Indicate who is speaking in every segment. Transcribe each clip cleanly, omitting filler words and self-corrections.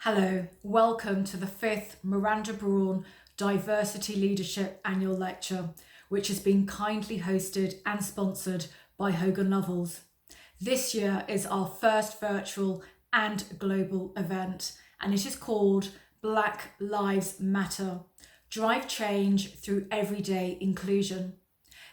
Speaker 1: Hello, welcome to the 5th Miranda Brawn Diversity Leadership Annual Lecture, which has been kindly hosted and sponsored by Hogan Lovells. This year is our first virtual and global event, and it is called Black Lives Matter, Drive Change Through Everyday Inclusion.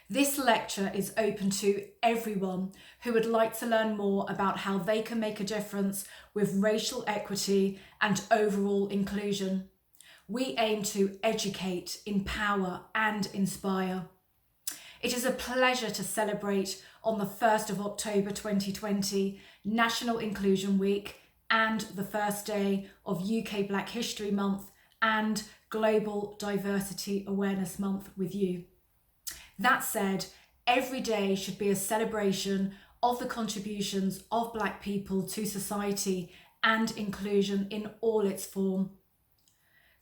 Speaker 1: This lecture is open to everyone who would like to learn more about how they can make a difference with racial equity and overall inclusion. We aim to educate, empower and inspire. It is a pleasure to celebrate on the 1st of October 2020, National Inclusion Week, and the first day of UK Black History Month and Global Diversity Awareness Month with you. That said, every day should be a celebration of the contributions of Black people to society and inclusion in all its form.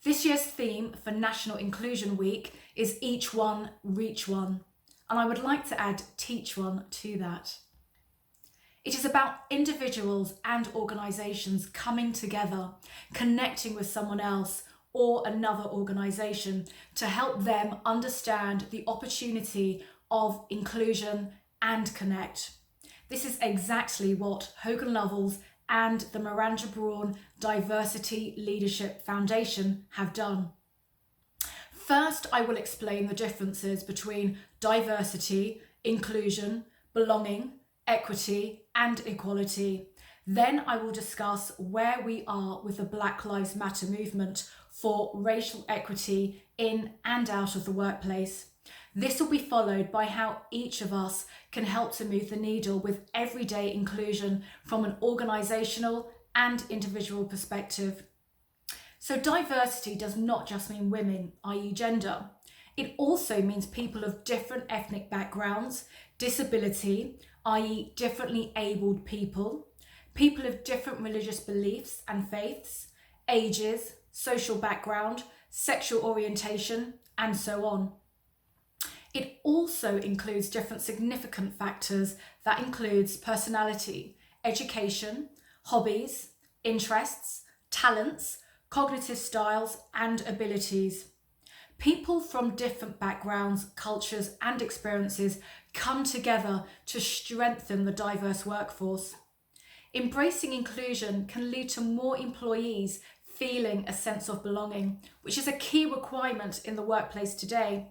Speaker 1: This year's theme for National Inclusion Week is Each One, Reach One, and I would like to add Teach One to that. It is about individuals and organisations coming together, connecting with someone else or another organisation to help them understand the opportunity of inclusion and connect. This is exactly what Hogan Lovells and the Miranda Brawn Diversity Leadership Foundation have done. First, I will explain the differences between diversity, inclusion, belonging, equity, and equality. Then I will discuss where we are with the Black Lives Matter movement for racial equity in and out of the workplace. This will be followed by how each of us can help to move the needle with everyday inclusion from an organisational and individual perspective. So diversity does not just mean women, i.e. gender. It also means people of different ethnic backgrounds, disability, i.e. differently abled people, people of different religious beliefs and faiths, ages, social background, sexual orientation, and so on. It also includes different significant factors that includes personality, education, hobbies, interests, talents, cognitive styles, and abilities. People from different backgrounds, cultures, and experiences come together to strengthen the diverse workforce. Embracing inclusion can lead to more employees feeling a sense of belonging, which is a key requirement in the workplace today.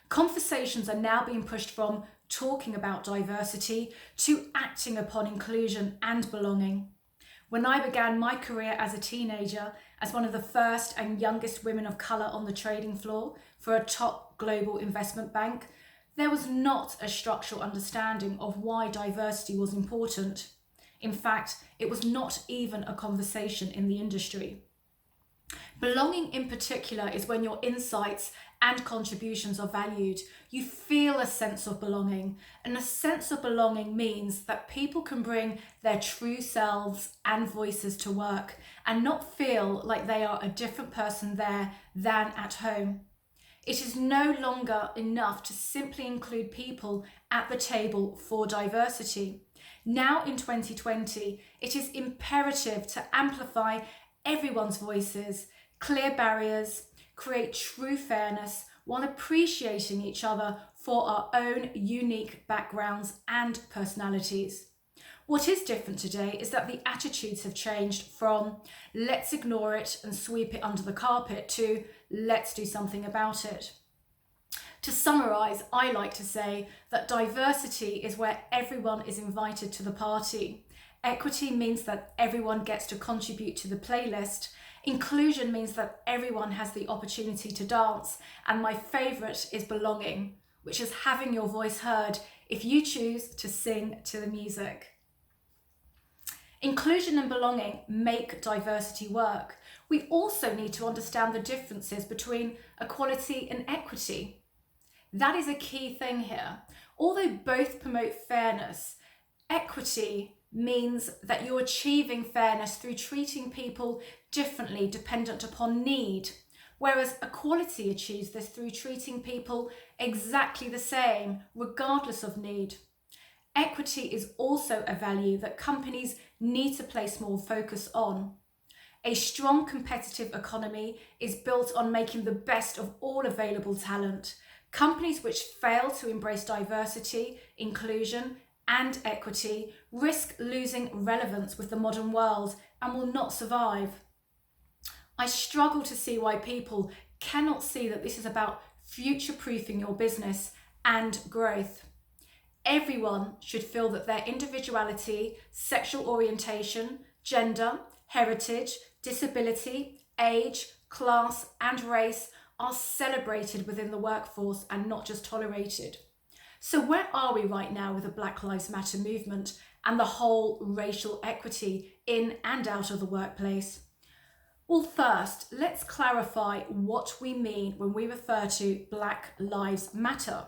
Speaker 1: Conversations are now being pushed from talking about diversity to acting upon inclusion and belonging. When I began my career as a teenager, as one of the first and youngest women of colour on the trading floor for a top global investment bank, there was not a structural understanding of why diversity was important. In fact, it was not even a conversation in the industry. Belonging in particular is when your insights and contributions are valued. You feel a sense of belonging, and a sense of belonging means that people can bring their true selves and voices to work and not feel like they are a different person there than at home. It is no longer enough to simply include people at the table for diversity. Now in 2020, it is imperative to amplify everyone's voices, clear barriers, create true fairness while appreciating each other for our own unique backgrounds and personalities. What is different today is that the attitudes have changed from let's ignore it and sweep it under the carpet to let's do something about it. To summarise, I like to say that diversity is where everyone is invited to the party. Equity means that everyone gets to contribute to the playlist. Inclusion means that everyone has the opportunity to dance. And my favourite is belonging, which is having your voice heard if you choose to sing to the music. Inclusion and belonging make diversity work. We also need to understand the differences between equality and equity. That is a key thing here. Although both promote fairness, equity means that you're achieving fairness through treating people differently dependent upon need, whereas equality achieves this through treating people exactly the same regardless of need. Equity is also a value that companies need to place more focus on. A strong competitive economy is built on making the best of all available talent. Companies which fail to embrace diversity, inclusion, and equity risk losing relevance with the modern world and will not survive. I struggle to see why people cannot see that this is about future-proofing your business and growth. Everyone should feel that their individuality, sexual orientation, gender, heritage, disability, age, class, and race are celebrated within the workforce and not just tolerated. So where are we right now with the Black Lives Matter movement and the whole racial equity in and out of the workplace? Well, first, let's clarify what we mean when we refer to Black Lives Matter.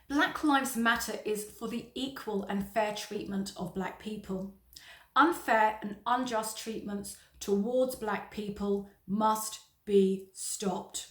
Speaker 1: Black Lives Matter is for the equal and fair treatment of Black people. Unfair and unjust treatments towards Black people must be stopped.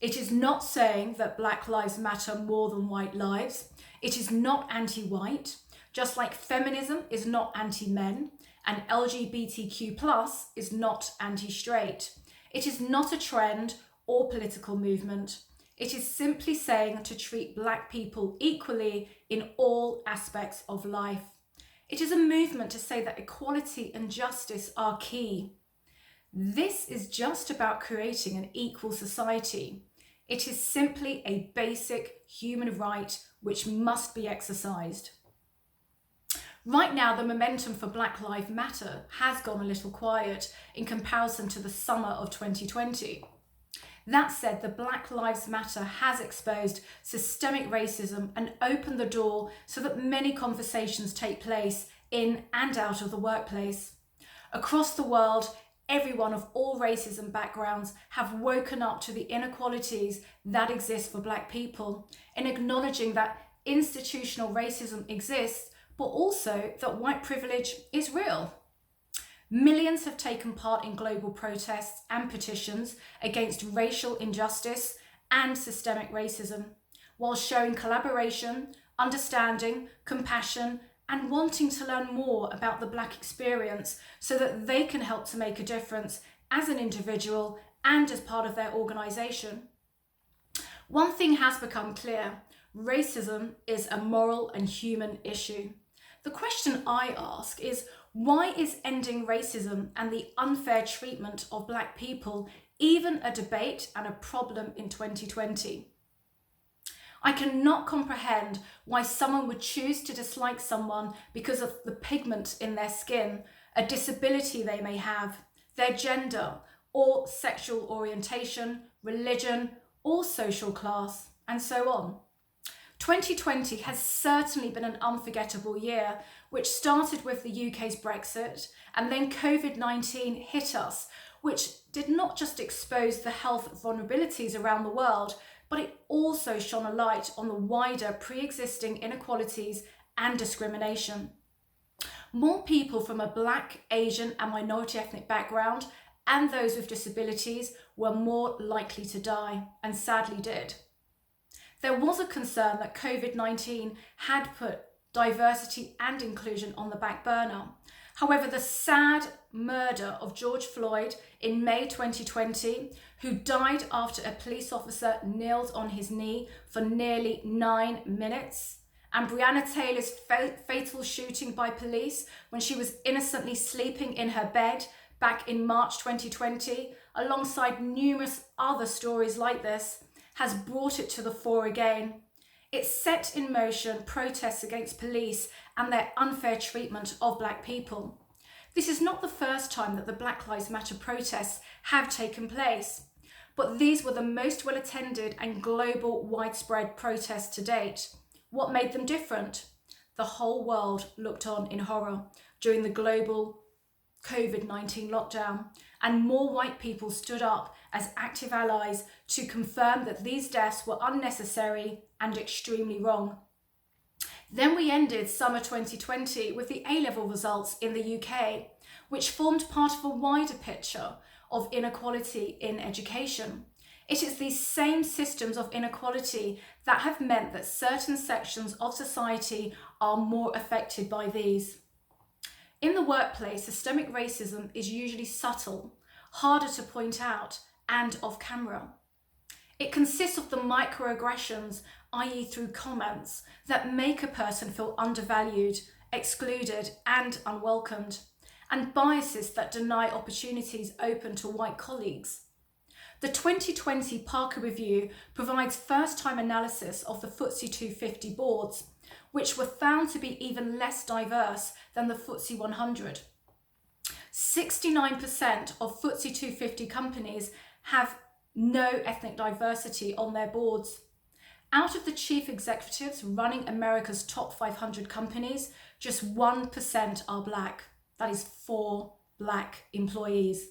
Speaker 1: It is not saying that Black lives matter more than white lives. It is not anti-white, just like feminism is not anti-men and LGBTQ+ is not anti-straight. It is not a trend or political movement. It is simply saying to treat Black people equally in all aspects of life. It is a movement to say that equality and justice are key. This is just about creating an equal society. It is simply a basic human right which must be exercised. Right now, the momentum for Black Lives Matter has gone a little quiet in comparison to the summer of 2020. That said, the Black Lives Matter has exposed systemic racism and opened the door so that many conversations take place in and out of the workplace. Across the world, everyone of all races and backgrounds have woken up to the inequalities that exist for Black people in acknowledging that institutional racism exists, but also that white privilege is real. Millions have taken part in global protests and petitions against racial injustice and systemic racism, while showing collaboration, understanding, compassion, and wanting to learn more about the Black experience so that they can help to make a difference as an individual and as part of their organisation. One thing has become clear: racism is a moral and human issue. The question I ask is, why is ending racism and the unfair treatment of Black people even a debate and a problem in 2020? I cannot comprehend why someone would choose to dislike someone because of the pigment in their skin, a disability they may have, their gender or sexual orientation, religion or social class, and so on. 2020 has certainly been an unforgettable year, which started with the UK's Brexit, and then COVID-19 hit us, which did not just expose the health vulnerabilities around the world, but it also shone a light on the wider pre-existing inequalities and discrimination. More people from a Black, Asian and minority ethnic background and those with disabilities were more likely to die, and sadly did. There was a concern that COVID-19 had put diversity and inclusion on the back burner. However, the sad murder of George Floyd in May 2020, who died after a police officer kneeled on his knee for nearly 9 minutes, and Breonna Taylor's fatal shooting by police when she was innocently sleeping in her bed back in March 2020, alongside numerous other stories like this, has brought it to the fore again. It set in motion protests against police and their unfair treatment of Black people. This is not the first time that the Black Lives Matter protests have taken place, but these were the most well attended and global widespread protests to date. What made them different? The whole world looked on in horror during the global COVID-19 lockdown, and more white people stood up as active allies to confirm that these deaths were unnecessary and extremely wrong. Then we ended summer 2020 with the A-level results in the UK, which formed part of a wider picture of inequality in education. It is these same systems of inequality that have meant that certain sections of society are more affected by these. In the workplace, systemic racism is usually subtle, harder to point out, and off camera. It consists of the microaggressions, i.e. through comments, that make a person feel undervalued, excluded, and unwelcomed, and biases that deny opportunities open to white colleagues. The 2020 Parker Review provides first-time analysis of the FTSE 250 boards, which were found to be even less diverse than the FTSE 100. 69% of FTSE 250 companies have no ethnic diversity on their boards. Out of the chief executives running America's top 500 companies, just 1% are black. That is 4 black employees.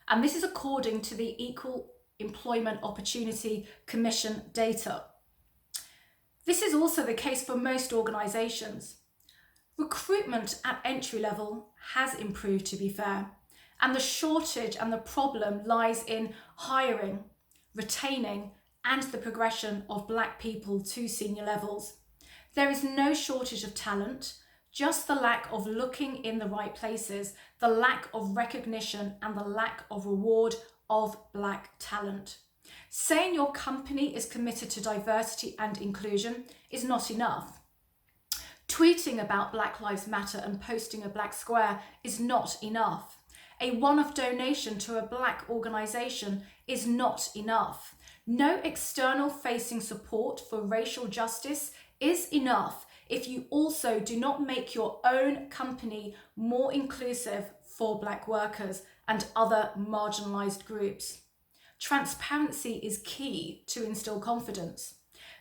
Speaker 1: And this is according to the Equal Employment Opportunity Commission data. This is also the case for most organisations. Recruitment at entry level has improved, to be fair, and the shortage and the problem lies in hiring, retaining, and the progression of black people to senior levels. There is no shortage of talent, just the lack of looking in the right places, the lack of recognition, and the lack of reward of black talent. Saying your company is committed to diversity and inclusion is not enough. Tweeting about Black Lives Matter and posting a black square is not enough. A one-off donation to a black organisation is not enough. No external facing support for racial justice is enough if you also do not make your own company more inclusive for black workers and other marginalised groups. Transparency is key to instill confidence.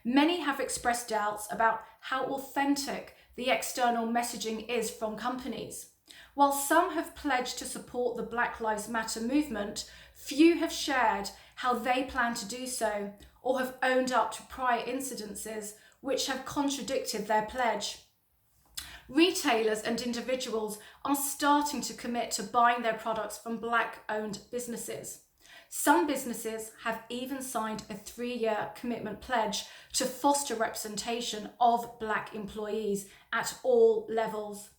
Speaker 1: Many have expressed doubts about how authentic the external messaging is from companies. While some have pledged to support the Black Lives Matter movement, few have shared how they plan to do so or have owned up to prior incidences which have contradicted their pledge. Retailers and individuals are starting to commit to buying their products from black-owned businesses. Some businesses have even signed a 3-year commitment pledge to foster representation of black employees at all levels.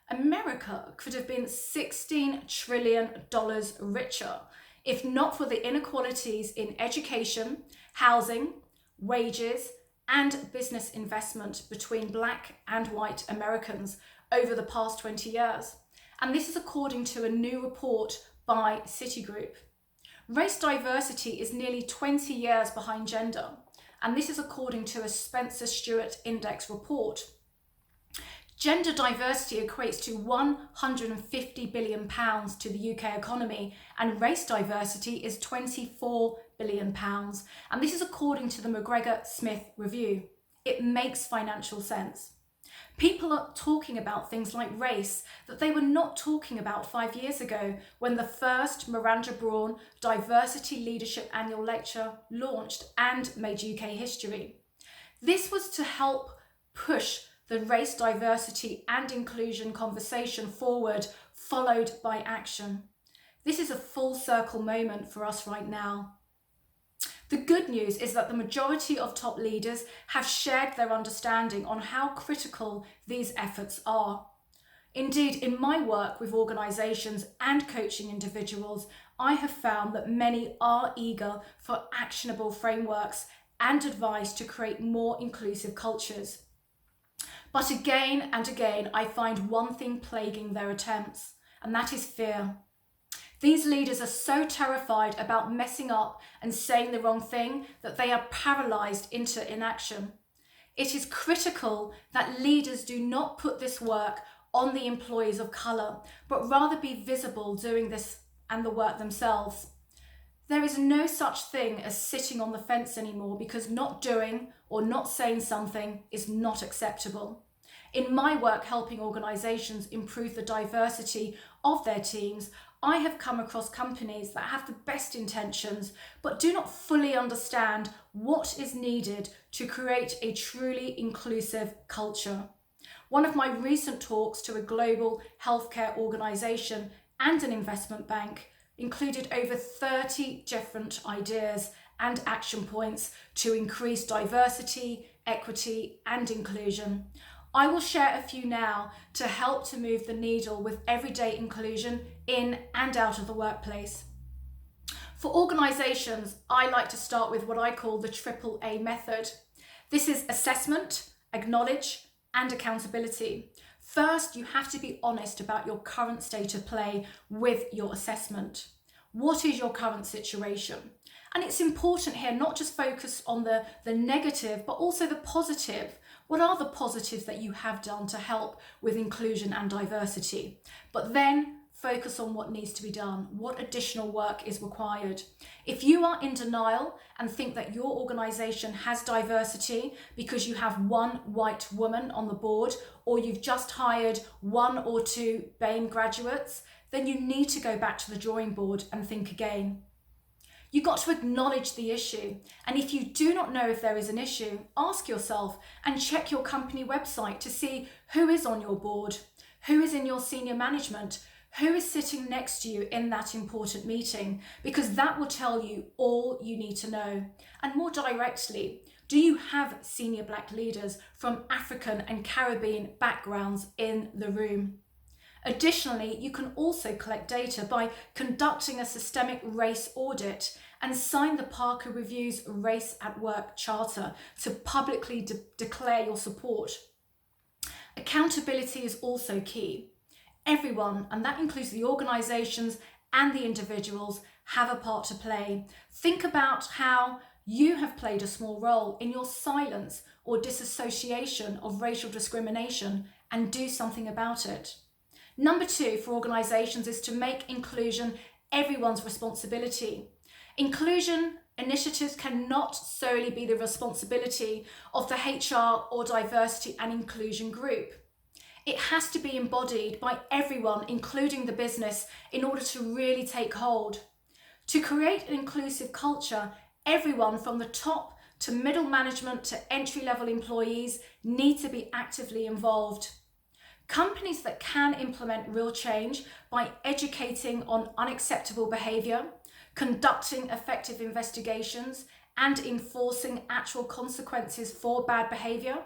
Speaker 1: America could have been $16 trillion richer if not for the inequalities in education, housing, wages, and business investment between black and white Americans over the past 20 years. And this is according to a new report by Citigroup. Race diversity is nearly 20 years behind gender, and this is according to a Spencer Stuart Index report. Gender diversity equates to £150 billion to the UK economy, and race diversity is £24 billion. And this is according to the McGregor-Smith review. It makes financial sense. People are talking about things like race that they were not talking about 5 years ago when the first Miranda Brawn Diversity Leadership Annual Lecture launched and made UK history. This was to help push the race, diversity and inclusion conversation forward, followed by action. This is a full circle moment for us right now. The good news is that the majority of top leaders have shared their understanding on how critical these efforts are. Indeed, in my work with organisations and coaching individuals, I have found that many are eager for actionable frameworks and advice to create more inclusive cultures. But again and again, I find one thing plaguing their attempts, and that is fear. These leaders are so terrified about messing up and saying the wrong thing that they are paralysed into inaction. It is critical that leaders do not put this work on the employees of colour, but rather be visible doing this and the work themselves. There is no such thing as sitting on the fence anymore because not doing or not saying something is not acceptable. In my work helping organisations improve the diversity of their teams, I have come across companies that have the best intentions but do not fully understand what is needed to create a truly inclusive culture. One of my recent talks to a global healthcare organisation and an investment bank included over 30 different ideas and action points to increase diversity, equity and inclusion. I will share a few now to help to move the needle with everyday inclusion in and out of the workplace. For organisations, I like to start with what I call the AAA method. This is assessment, acknowledge, and accountability. First, you have to be honest about your current state of play with your assessment. What is your current situation? And it's important here not just focus on the negative, but also the positive. What are the positives that you have done to help with inclusion and diversity? But then focus on what needs to be done, what additional work is required. If you are in denial and think that your organisation has diversity because you have one white woman on the board, or you've just hired 1 or 2 BAME graduates, then you need to go back to the drawing board and think again. You've got to acknowledge the issue. And if you do not know if there is an issue, ask yourself and check your company website to see who is on your board, who is in your senior management, who is sitting next to you in that important meeting, because that will tell you all you need to know. And more directly, do you have senior Black leaders from African and Caribbean backgrounds in the room? Additionally, you can also collect data by conducting a systemic race audit and sign the Parker Review's Race at Work Charter to publicly declare your support. Accountability is also key. Everyone, and that includes the organisations and the individuals, have a part to play. Think about how you have played a small role in your silence or disassociation of racial discrimination and do something about it. Number 2 for organisations is to make inclusion everyone's responsibility. Inclusion initiatives cannot solely be the responsibility of the HR or diversity and inclusion group. It has to be embodied by everyone, including the business, in order to really take hold. To create an inclusive culture, everyone from the top to middle management to entry-level employees need to be actively involved. Companies that can implement real change by educating on unacceptable behaviour, conducting effective investigations, and enforcing actual consequences for bad behaviour,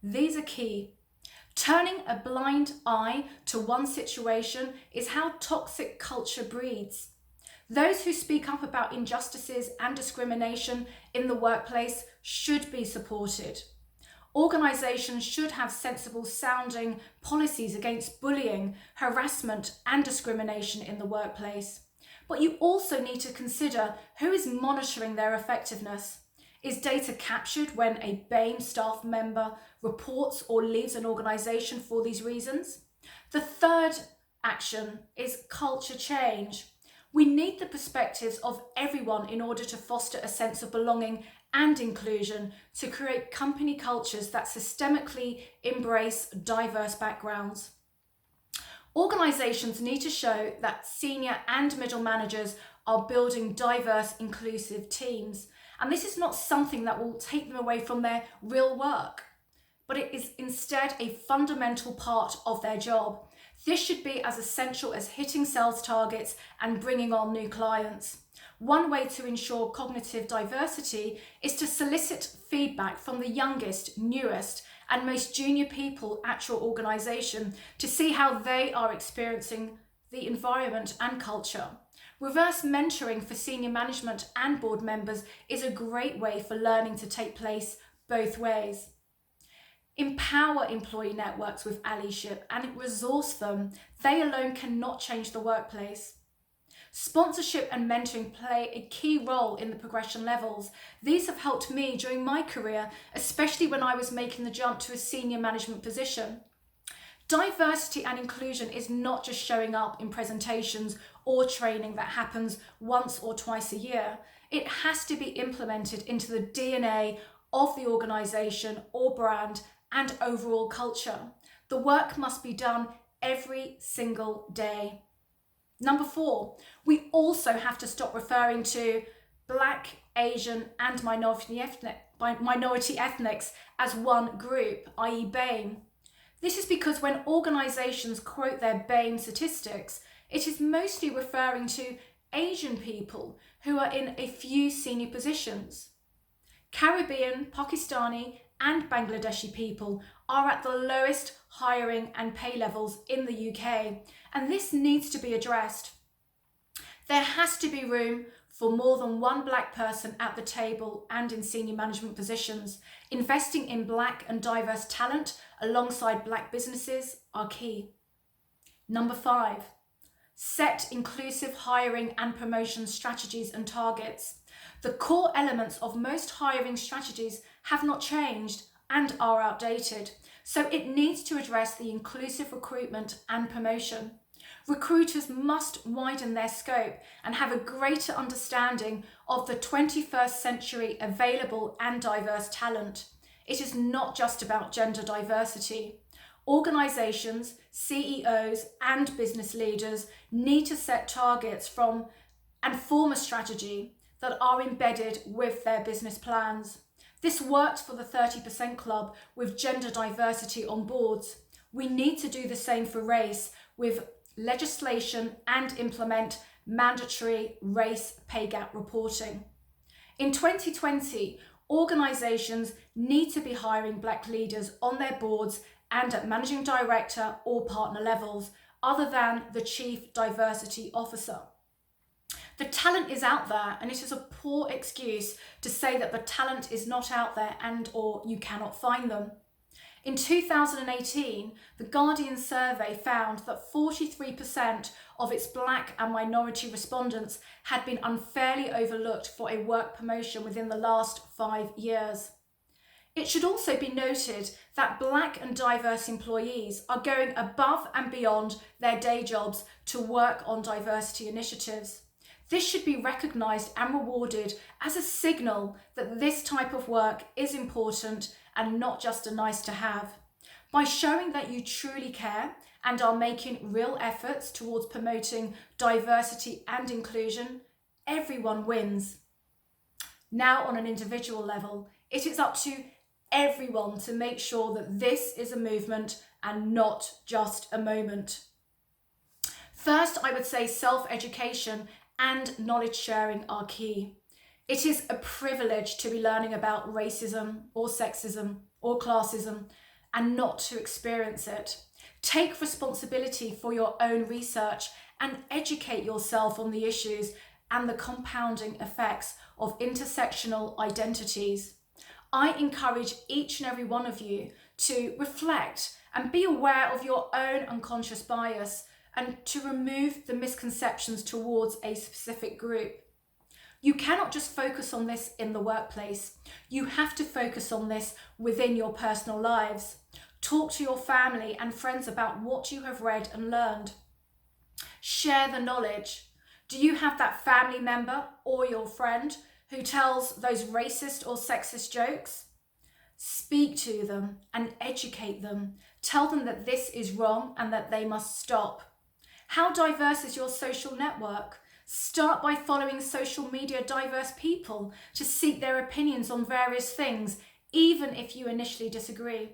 Speaker 1: these are key. Turning a blind eye to one situation is how toxic culture breeds. Those who speak up about injustices and discrimination in the workplace should be supported. Organisations should have sensible sounding policies against bullying, harassment and discrimination in the workplace. But you also need to consider who is monitoring their effectiveness. Is data captured when a BAME staff member reports or leaves an organisation for these reasons? The third action is culture change. We need the perspectives of everyone in order to foster a sense of belonging and inclusion, to create company cultures that systemically embrace diverse backgrounds. Organisations need to show that senior and middle managers are building diverse, inclusive teams. And this is not something that will take them away from their real work, but it is instead a fundamental part of their job. This should be as essential as hitting sales targets and bringing on new clients. One way to ensure cognitive diversity is to solicit feedback from the youngest, newest, and most junior people at your organisation to see how they are experiencing the environment and culture. Reverse mentoring for senior management and board members is a great way for learning to take place both ways. Empower employee networks with allyship and resource them. They alone cannot change the workplace. Sponsorship and mentoring play a key role in the progression levels. These have helped me during my career, especially when I was making the jump to a senior management position. Diversity and inclusion is not just showing up in presentations or training that happens once or twice a year. It has to be implemented into the DNA of the organisation or brand and overall culture. The work must be done every single day. Number 4, we also have to stop referring to Black, Asian and minority ethnics as one group, i.e. BAME. This is because when organisations quote their BAME statistics, it is mostly referring to Asian people who are in a few senior positions. Caribbean, Pakistani and Bangladeshi people are at the lowest hiring and pay levels in the UK, and this needs to be addressed. There has to be room for more than one black person at the table and in senior management positions. Investing in black and diverse talent alongside black businesses are key. Number 5, set inclusive hiring and promotion strategies and targets. The core elements of most hiring strategies have not changed and are outdated, so it needs to address the inclusive recruitment and promotion. Recruiters must widen their scope and have a greater understanding of the 21st century available and diverse talent. It is not just about gender diversity. Organisations, CEOs and business leaders need to set targets from and form a strategy that are embedded with their business plans. This worked for the 30% Club with gender diversity on boards. We need to do the same for race with legislation and implement mandatory race pay gap reporting. In 2020, organisations need to be hiring black leaders on their boards and at managing director or partner levels, other than the chief diversity officer. The talent is out there, and it is a poor excuse to say that the talent is not out there and or you cannot find them. In 2018, the Guardian survey found that 43% of its black and minority respondents had been unfairly overlooked for a work promotion within the last 5 years. It should also be noted that black and diverse employees are going above and beyond their day jobs to work on diversity initiatives. This should be recognised and rewarded as a signal that this type of work is important and not just a nice to have. By showing that you truly care and are making real efforts towards promoting diversity and inclusion, everyone wins. Now, on an individual level, it is up to everyone to make sure that this is a movement and not just a moment. First, I would say self-education and knowledge sharing are key. It is a privilege to be learning about racism or sexism or classism and not to experience it. Take responsibility for your own research and educate yourself on the issues and the compounding effects of intersectional identities. I encourage each and every one of you to reflect and be aware of your own unconscious bias and to remove the misconceptions towards a specific group. You cannot just focus on this in the workplace. You have to focus on this within your personal lives. Talk to your family and friends about what you have read and learned. Share the knowledge. Do you have that family member or your friend who tells those racist or sexist jokes? Speak to them and educate them. Tell them that this is wrong and that they must stop. How diverse is your social network? Start by following social media diverse people to seek their opinions on various things, even if you initially disagree.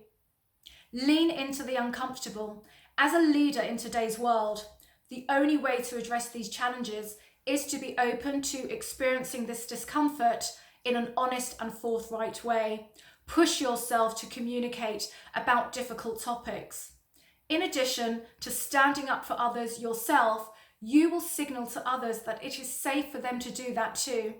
Speaker 1: Lean into the uncomfortable. As a leader in today's world, the only way to address these challenges is to be open to experiencing this discomfort in an honest and forthright way. Push yourself to communicate about difficult topics. In addition to standing up for others yourself, you will signal to others that it is safe for them to do that too.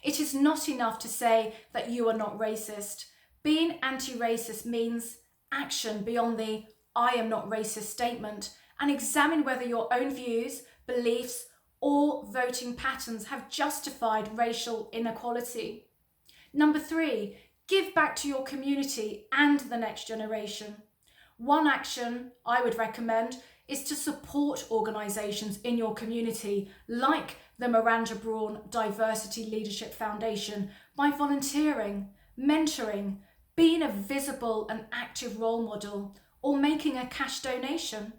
Speaker 1: It is not enough to say that you are not racist. Being anti-racist means action beyond the "I am not racist" statement, and examine whether your own views, beliefs, or voting patterns have justified racial inequality. Number 3, give back to your community and the next generation. One action I would recommend is to support organisations in your community, like the Miranda Brawn Diversity Leadership Foundation, by volunteering, mentoring, being a visible and active role model, or making a cash donation.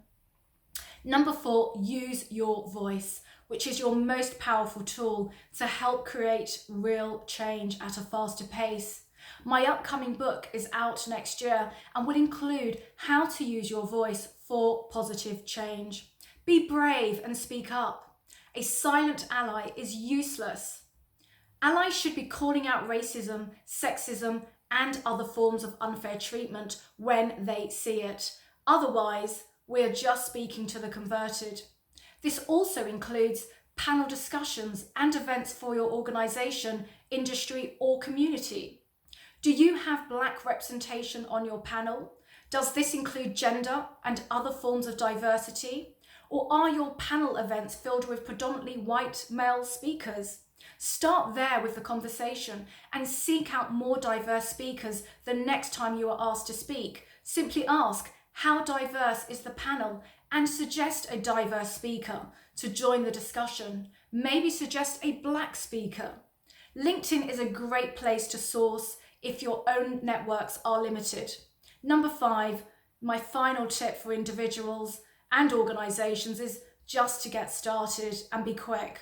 Speaker 1: Number 4, use your voice, which is your most powerful tool to help create real change at a faster pace. My upcoming book is out next year and will include how to use your voice for positive change. Be brave and speak up. A silent ally is useless. Allies should be calling out racism, sexism, and other forms of unfair treatment when they see it. Otherwise, we're just speaking to the converted. This also includes panel discussions and events for your organisation, industry or community. Do you have Black representation on your panel? Does this include gender and other forms of diversity? Or are your panel events filled with predominantly white male speakers? Start there with the conversation and seek out more diverse speakers the next time you are asked to speak. Simply ask, how diverse is the panel? And suggest a diverse speaker to join the discussion. Maybe suggest a Black speaker. LinkedIn is a great place to source if your own networks are limited. Number 5, my final tip for individuals and organisations is just to get started and be quick.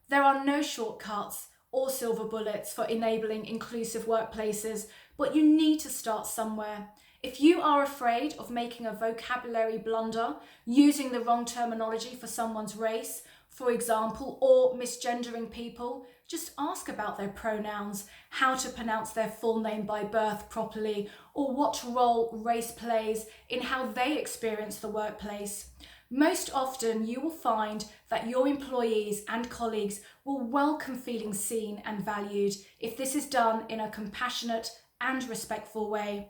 Speaker 1: There are no shortcuts or silver bullets for enabling inclusive workplaces, but you need to start somewhere. If you are afraid of making a vocabulary blunder, using the wrong terminology for someone's race, for example, or misgendering people, just ask about their pronouns, how to pronounce their full name by birth properly, or what role race plays in how they experience the workplace. Most often, you will find that your employees and colleagues will welcome feeling seen and valued if this is done in a compassionate and respectful way.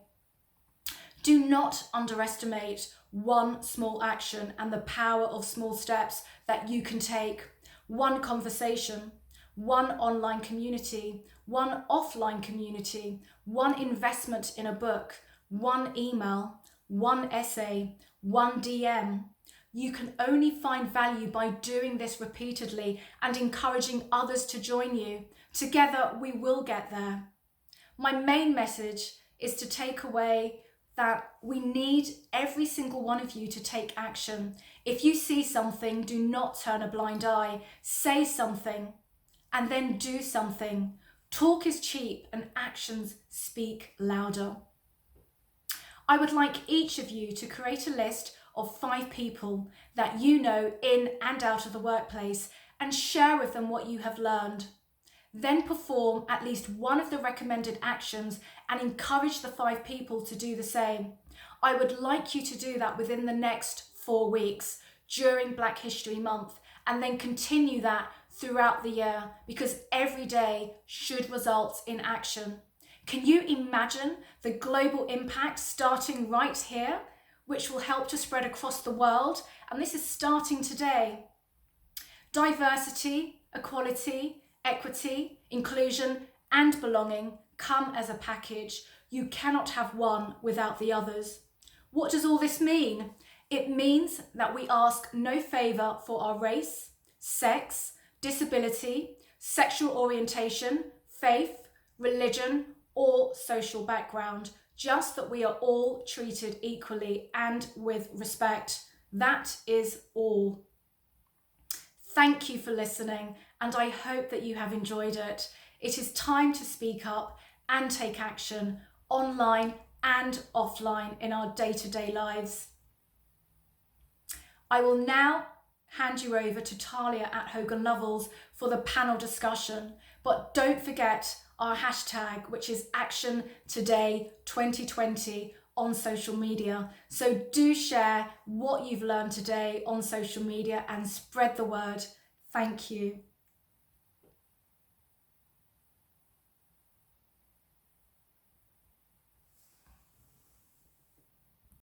Speaker 1: Do not underestimate one small action and the power of small steps that you can take. One conversation, one online community, one offline community, one investment in a book, one email, one essay, one DM. You can only find value by doing this repeatedly and encouraging others to join you. Together, we will get there. My main message is to take away that we need every single one of you to take action. If you see something, do not turn a blind eye. Say something and then do something. Talk is cheap and actions speak louder. I would like each of you to create a list of 5 people that you know in and out of the workplace and share with them what you have learned. Then perform at least one of the recommended actions and encourage the 5 people to do the same. I would like you to do that within the next 4 weeks during Black History Month, and then continue that throughout the year, because every day should result in action. Can you imagine the global impact starting right here, which will help to spread across the world? And this is starting today. Diversity, equality, equity, inclusion, and belonging come as a package. You cannot have one without the others. What does all this mean? It means that we ask no favour for our race, sex, disability, sexual orientation, faith, religion, or social background, just that we are all treated equally and with respect. That is all. Thank you for listening, and I hope that you have enjoyed it. It is time to speak up and take action online and offline in our day-to-day lives. I will now hand you over to Talia at Hogan Lovells for the panel discussion, but don't forget our hashtag, which is Action Today 2020 on social media. So do share what you've learned today on social media and spread the word. Thank you.